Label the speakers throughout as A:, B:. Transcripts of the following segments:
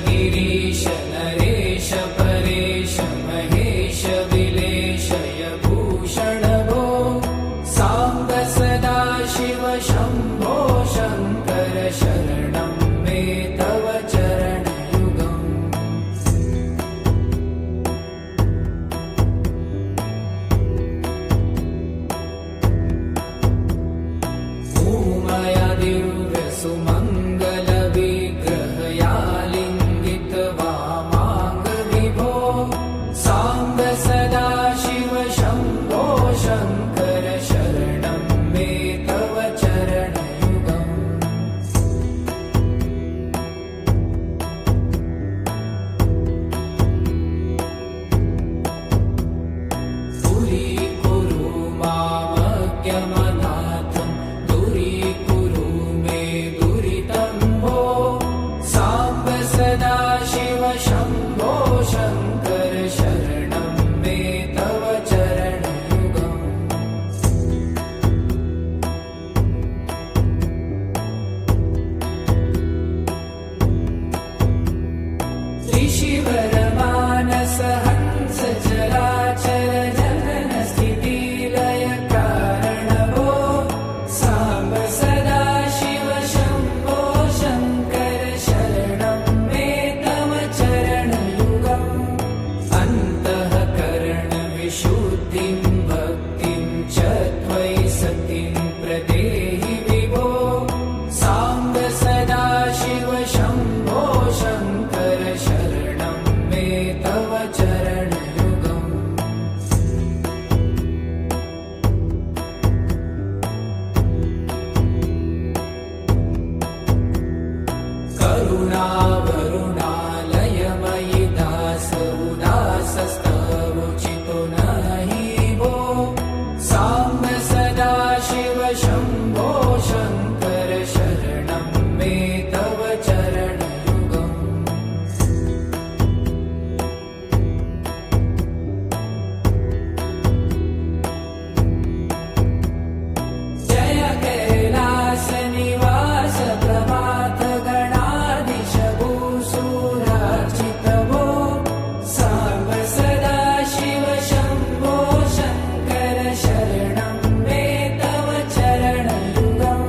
A: गिरीश नरेश परेश महेश विलेशय भूषण भो साम्ब सदा शिव शम्भो शङ्कर शरणं मे तव चरणयुगम् उमया दिव्य सुमङ्गल विग्रहया लिङ्गित वामाङ्ग विभो साम्ब सदा शिव शम्भो शङ्कर शरणं मे तव चरणयुगम् दूरीकुरु मामज्ञमनाथं दूरीकुरु मे दुरितं भो साम्ब सदा शिव शम्भो शङ्कर शरणं मे तव चरणयुगम् ऋषिवरमानस हंस चराचर जनन स्थिति लय कारण भो साम्ब सदा शिव शम्भो शङ्कर शरणं मे तव चरणयुगम् अन्तःकरण विशुद्धिं भक्तिं च त्वयि सतिं प्रदेहि विभो साम्ब सदा शिव शम्भो शङ्कर शरणं मे तव चरणयुगम् करुणावरुणालयमयि दास उदासस्तवोचितो नहि भो साम्ब सदा शिव शम्भो शङ्कर शरणं मे तव चरणयुगम् जय कैलास निवास प्रभात गणाधीश भूसुरार्चित भो साम्ब सदा शिव शम्भो शङ्कर शरणं मे तव चरणयुगम्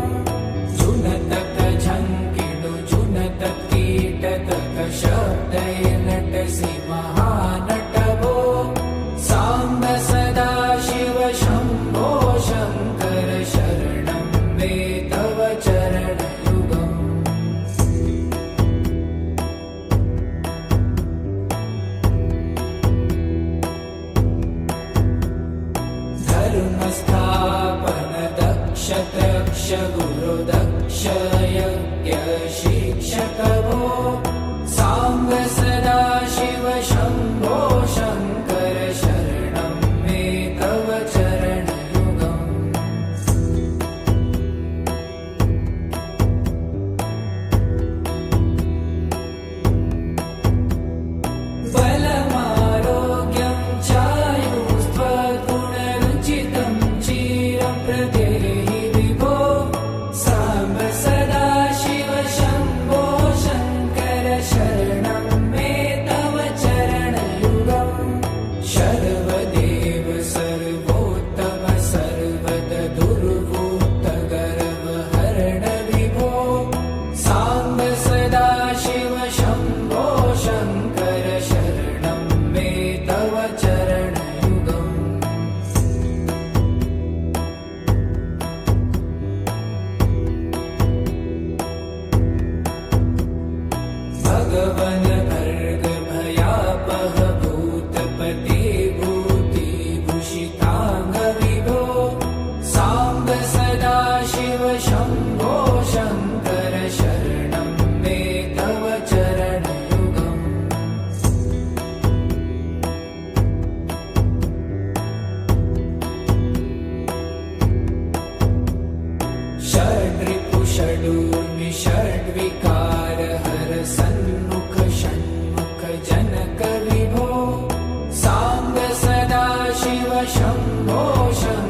A: जुनतक झङ्किडु जुनतक कीटतक शब्दय नटसि महानट भो साम्ब सदा शिव शम्भो शङ्कर शरणं मे तव चरणयुगम् धर्मस्थापन दक्ष तक्ष गुरु दक्ष यज्ञ शिक्षक भो साम्ब सदा शिव शम्भो शङ्कर शरणं मे तव चरणयुगम् बलमारोग्यं चायुस्त्वगुणरुचितं चिरं प्रदेहि विभो साम्ब सदा शिव शम्भो शङ्कर शरणं मे तव चरणयुगम् शर्वदेव सर्वोत्तम सर्वद दुर्वृत्त गर्वहरण विभो साम्ब सदा शिव शम्भो शङ्कर शरणं मे तव चरणयुगम् भगवन भर्ग भयापह भूतपते भूतिभूषिताङ्ग विभो साम्ब सदा शिव शम्भो शङ्कर शरणं मे तव चरणयुगम् षड्रिपु षडूर्मि षड्विकार हर सन्मुख षण्मुख जनक विभो साम्ब सदा शिव शम्भो शङ्कर